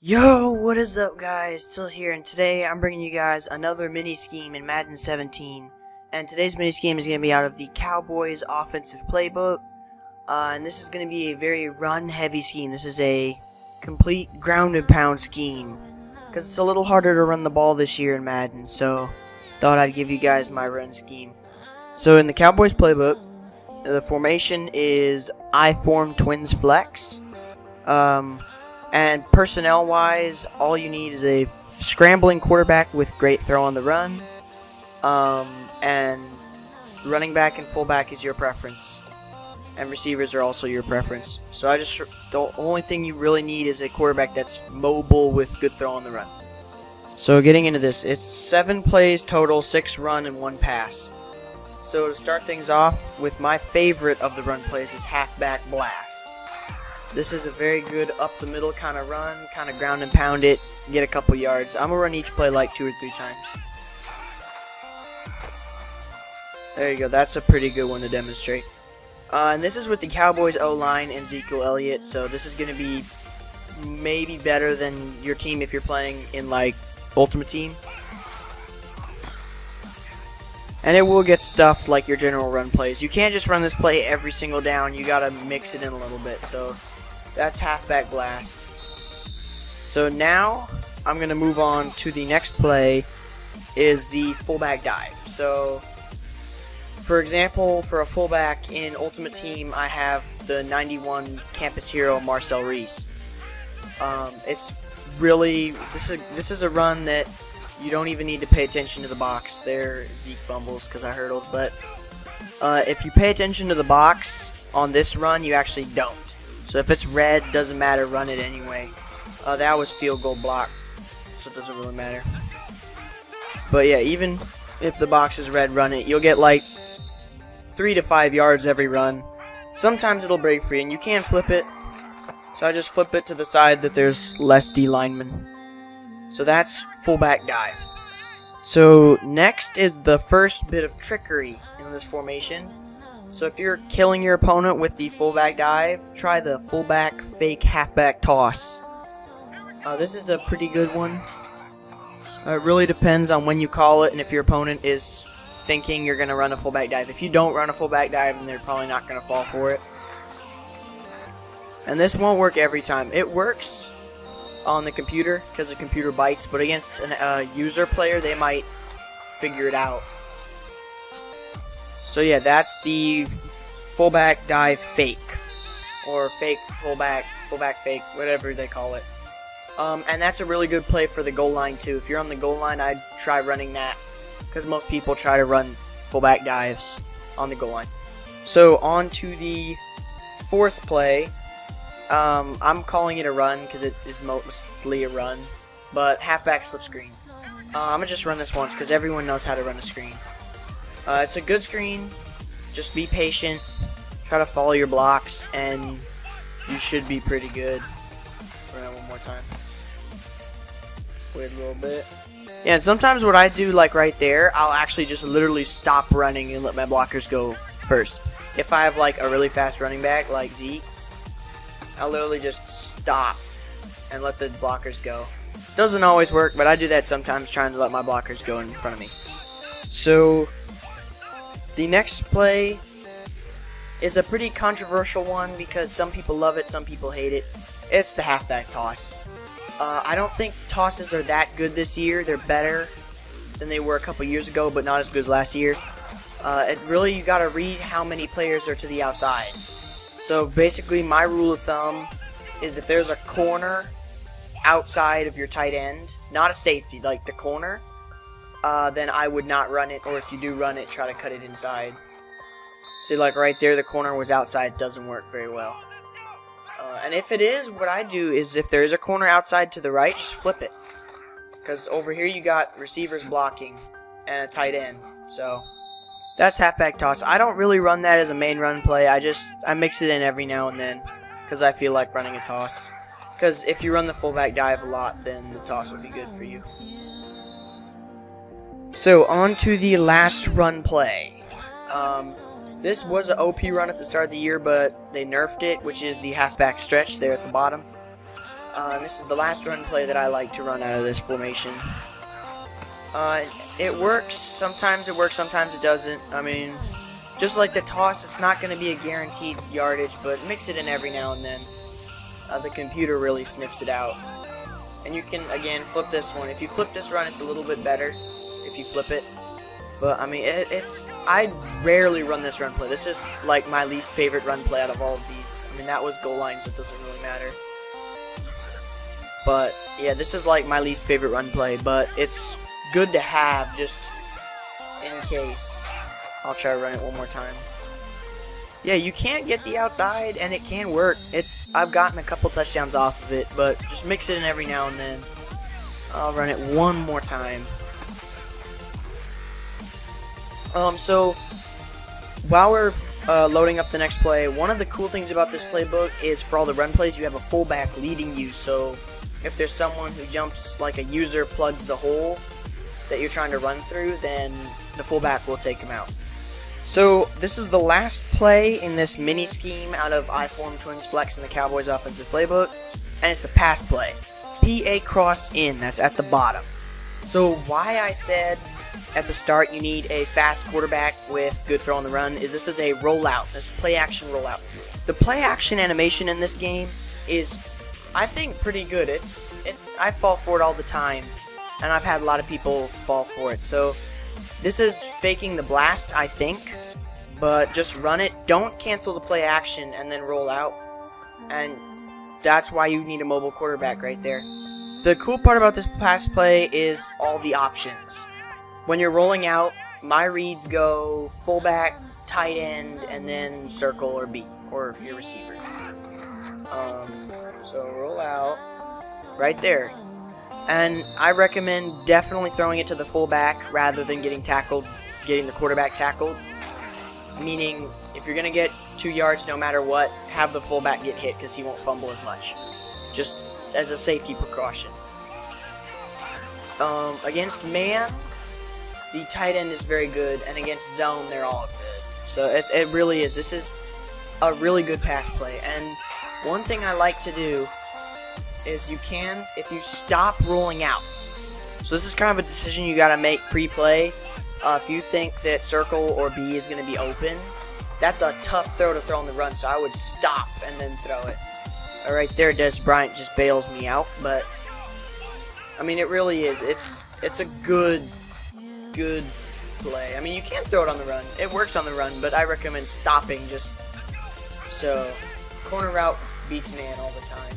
Yo, what is up guys? Still here, and today I'm bringing you guys another mini scheme in Madden 17. And today's mini scheme is going to be out of the Cowboys offensive playbook. And this is going to be a very run heavy scheme. This is a complete ground and pound scheme, because it's a little harder to run the ball this year in Madden, so thought I'd give you guys my run scheme. So in the Cowboys playbook, the formation is I form twins flex. And personnel-wise, all you need is a scrambling quarterback with great throw on the run. And running back and fullback is your preference. And receivers are also your preference. So the only thing you really need is a quarterback that's mobile with good throw on the run. So getting into this, it's 7 plays total, 6 run and 1 pass. So to start things off with, my favorite of the run plays is halfback blast. This is a very good up-the-middle kind of run, kind of ground and pound it, get a couple yards. I'm going to run each play like 2 or 3 times. There you go, that's a pretty good one to demonstrate. And this is with the Cowboys O-line and Ezekiel Elliott, so this is going to be maybe better than your team if you're playing in, like, Ultimate Team. And it will get stuffed like your general run plays. You can't just run this play every single down, you got to mix it in a little bit, so that's halfback blast. So now I'm going to move on to the next play, is the fullback dive. So for example, for a fullback in Ultimate Team, I have the 91 campus hero Marcel Reese. It's really, this is a run that you don't even need to pay attention to the box. There, Zeke fumbles because I hurdled, but if you pay attention to the box on this run, you actually don't. So if it's red, doesn't matter, run it anyway. That was field goal block, so it doesn't really matter. But yeah, even if the box is red, run it. You'll get like 3 to 5 yards every run. Sometimes it'll break free, and you can flip it. So I just flip it to the side that there's less D linemen. So that's fullback dive. So next is the first bit of trickery in this formation. So if you're killing your opponent with the fullback dive, try the fullback fake halfback toss. This is a pretty good one. It really depends on when you call it and if your opponent is thinking you're going to run a fullback dive. If you don't run a fullback dive, then they're probably not going to fall for it. And this won't work every time. It works on the computer because the computer bites, but against a user player, they might figure it out. So yeah, that's the fullback dive fake, or fake fullback fake, whatever they call it. And that's a really good play for the goal line too. If you're on the goal line, I'd try running that, because most people try to run fullback dives on the goal line. So on to the fourth play. I'm calling it a run because it is mostly a run, but halfback slip screen. I'm gonna just run this once because everyone knows how to run a screen. It's a good screen. Just be patient. Try to follow your blocks, and you should be pretty good. Run it one more time. Wait a little bit. Yeah, and sometimes what I do, like right there, I'll actually just literally stop running and let my blockers go first. If I have like a really fast running back like Zeke, I'll literally just stop and let the blockers go. Doesn't always work, but I do that sometimes, trying to let my blockers go in front of me. So the next play is a pretty controversial one because some people love it, some people hate it. It's the halfback toss. I don't think tosses are that good this year. They're better than they were a couple years ago, but not as good as last year. You gotta read how many players are to the outside. So basically, my rule of thumb is if there's a corner outside of your tight end, not a safety, like the corner, then I would not run it, or if you do run it, try to cut it inside. See, like right there, the corner was outside, doesn't work very well. And if it is, what I do is if there is a corner outside to the right, just flip it. Because over here you got receivers blocking and a tight end, so that's halfback toss. I don't really run that as a main run play. I mix it in every now and then because I feel like running a toss. Because if you run the fullback dive a lot, then the toss will be good for you. So on to the last run play. This was an OP run at the start of the year, but they nerfed it, which is the halfback stretch there at the bottom. This is the last run play that I like to run out of this formation. It works. Sometimes it works, sometimes it doesn't. I mean, just like the toss, it's not going to be a guaranteed yardage, but mix it in every now and then. The computer really sniffs it out. And you can, again, flip this one. If you flip this run, it's a little bit better if you flip it. But, I mean, I rarely run this run play. This is, like, my least favorite run play out of all of these. I mean, that was goal line, so it doesn't really matter. But, yeah, this is, like, my least favorite run play. But it's good to have just in case. I'll try to run it one more time. Yeah, you can't get the outside, and it can work. I've gotten a couple touchdowns off of it, but just mix it in every now and then. I'll run it one more time. So while we're loading up the next play, one of the cool things about this playbook is for all the run plays, you have a fullback leading you. So if there's someone who jumps, like a user plugs the hole that you're trying to run through, then the fullback will take him out. So this is the last play in this mini scheme out of I-Form Twins Flex in the Cowboys offensive playbook, and it's the pass play. PA cross in, that's at the bottom. So why I said at the start you need a fast quarterback with good throw on the run is this is a rollout, this play action rollout. The play action animation in this game is, I think, pretty good. I fall for it all the time, and I've had a lot of people fall for it. So this is faking the blast, I think, but just run it. Don't cancel the play action and then roll out, and that's why you need a mobile quarterback right there. The cool part about this pass play is all the options. When you're rolling out, my reads go fullback, tight end, and then circle or B, or your receiver. So roll out right there. And I recommend definitely throwing it to the fullback rather than getting the quarterback tackled. Meaning, if you're going to get 2 yards no matter what, have the fullback get hit because he won't fumble as much. Just as a safety precaution. Against man, the tight end is very good, and against zone, they're all good. So it really is. This is a really good pass play. And one thing I like to do is if you stop rolling out. So this is kind of a decision you got to make pre-play. If you think that circle or B is going to be open, that's a tough throw to throw on the run, so I would stop and then throw it. Right there, Des Bryant just bails me out, but I mean, it really is. It's a good play. I mean, you can throw it on the run. It works on the run, but I recommend stopping just so corner route beats man all the time.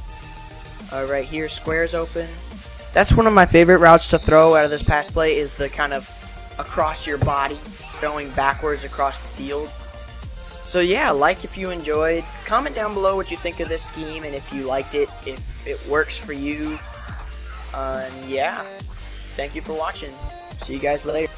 Right here, square's open. That's one of my favorite routes to throw out of this pass play is the kind of across your body, throwing backwards across the field. So yeah, like if you enjoyed. Comment down below what you think of this scheme and if you liked it, if it works for you. And yeah, thank you for watching. See you guys later.